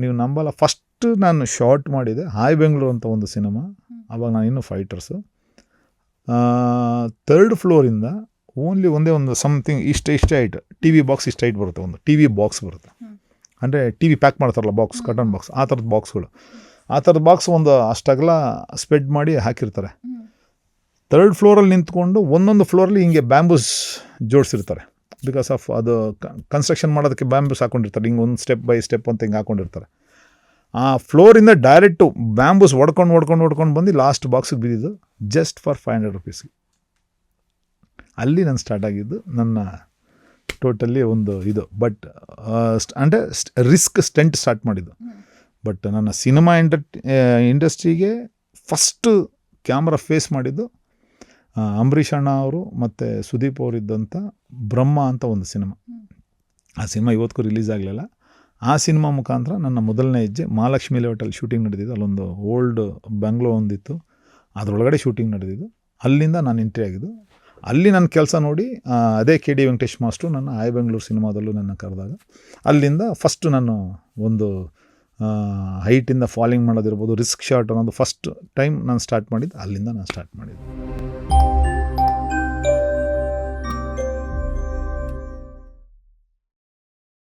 ನೀವು ನಂಬಲ್ಲ, ಫಸ್ಟ್ ನಾನು ಶಾರ್ಟ್ ಮಾಡಿದೆ ಹಾಯ್ ಬೆಂಗಳೂರು ಅಂತ ಒಂದು ಸಿನಿಮಾ. ಆವಾಗ ನಾನು ಇನ್ನೂ ಫೈಟರ್ಸು. 3rd ಫ್ಲೋರಿಂದ ಓನ್ಲಿ ಒಂದೇ ಒಂದು ಸಮಥಿಂಗ್ ಇಷ್ಟೇ ಹೈಟ್, ಟಿ ವಿ ಬಾಕ್ಸ್ ಇಷ್ಟು ಹೈಟ್ ಬರುತ್ತೆ, ಒಂದು ಟಿ ವಿ ಬಾಕ್ಸ್ ಬರುತ್ತೆ, ಅಂದರೆ ಟಿ ವಿ ಪ್ಯಾಕ್ ಮಾಡ್ತಾರಲ್ಲ ಬಾಕ್ಸ್, ಕಟನ್ ಬಾಕ್ಸ್, ಆ ಥರದ ಬಾಕ್ಸ್ಗಳು. ಆ ಥರದ ಬಾಕ್ಸ್ ಒಂದು ಅಷ್ಟಾಗಲ ಸ್ಪ್ರೆಡ್ ಮಾಡಿ ಹಾಕಿರ್ತಾರೆ. 3rd ಫ್ಲೋರಲ್ಲಿ ನಿಂತ್ಕೊಂಡು ಒಂದೊಂದು ಫ್ಲೋರಲ್ಲಿ ಹಿಂಗೆ ಬ್ಯಾಂಬೂಸ್ ಜೋಡಿಸಿರ್ತಾರೆ. ಬಿಕಾಸ್ ಆಫ್ ಅದು ಕನ್ಸ್ಟ್ರಕ್ಷನ್ ಮಾಡೋದಕ್ಕೆ ಬ್ಯಾಂಬೂಸ್ ಹಾಕೊಂಡಿರ್ತಾರೆ, ಹಿಂಗೆ ಒಂದು ಸ್ಟೆಪ್ ಬೈ ಸ್ಟೆಪ್ ಅಂತ ಹಿಂಗೆ ಹಾಕೊಂಡಿರ್ತಾರೆ. ಆ ಫ್ಲೋರಿಂದ ಡೈರೆಕ್ಟು ಬ್ಯಾಂಬೂಸ್ ಹೊಡ್ಕೊಂಡು ಬಂದು ಲಾಸ್ಟ್ ಬಾಕ್ಸಿಗೆ ಬಿದ್ದಿದ್ದು, ಜಸ್ಟ್ ಫಾರ್ 500 rupeesಗೆ. ಅಲ್ಲಿ ನಾನು ಸ್ಟಾರ್ಟ್ ಆಗಿದ್ದು ನನ್ನ ಟೋಟಲಿ ಒಂದು ಇದು. ಬಟ್ ಅಂದರೆ ರಿಸ್ಕ್ ಸ್ಟೆಂಟ್ ಸ್ಟಾರ್ಟ್ ಮಾಡಿದ್ದು. ಬಟ್ ನನ್ನ ಸಿನಿಮಾ ಇಂಡಸ್ಟ್ರಿಗೆ ಫಸ್ಟು ಕ್ಯಾಮ್ರಾ ಫೇಸ್ ಮಾಡಿದ್ದು ಅಂಬರೀಷ್ ಅಣ್ಣ ಅವರು ಮತ್ತು ಸುದೀಪ್ ಅವರಿದ್ದಂಥ ಬ್ರಹ್ಮ ಅಂತ ಒಂದು ಸಿನಿಮಾ. ಆ ಸಿನಿಮಾ ಇವತ್ತಿಗೂ ರಿಲೀಸ್ ಆಗಲಿಲ್ಲ. ಆ ಸಿನಿಮಾ ಮುಖಾಂತರ ನನ್ನ ಮೊದಲನೇ ಹೆಜ್ಜೆ ಮಹಾಲಕ್ಷ್ಮಿ ಲೇಔಟಲ್ಲಿ ಶೂಟಿಂಗ್ ನಡೆದಿದ್ದು. ಅಲ್ಲೊಂದು ಓಲ್ಡ್ ಬಂಗ್ಲೋ ಒಂದಿತ್ತು, ಅದರೊಳಗಡೆ ಶೂಟಿಂಗ್ ನಡೆದಿದ್ದು. ಅಲ್ಲಿಂದ ನಾನು ಎಂಟ್ರಿ ಆಗಿದ್ದು. ಅಲ್ಲಿ ನನ್ನ ಕೆಲಸ ನೋಡಿ ಅದೇ KD ವೆಂಕಟೇಶ್ ಮಾಸ್ಟ್ರು ನನ್ನ ಹಾಯ್ ಬೆಂಗಳೂರು ಸಿನಿಮಾದಲ್ಲೂ ನನ್ನ ಕರೆದಾಗ, ಅಲ್ಲಿಂದ ಫಸ್ಟ್ ನಾನು ಒಂದು ಹೈಟಿಂದ ಫಾಲಿಂಗ್ ಮಾಡೋದಿರ್ಬೋದು, ರಿಸ್ಕ್ ಶಾಟ್ ಅನ್ನೋದು ಫಸ್ಟ್ ಟೈಮ್ ನಾನು ಸ್ಟಾರ್ಟ್ ಮಾಡಿದ್ದು, ಅಲ್ಲಿಂದ ನಾನು ಸ್ಟಾರ್ಟ್ ಮಾಡಿದ್ದು.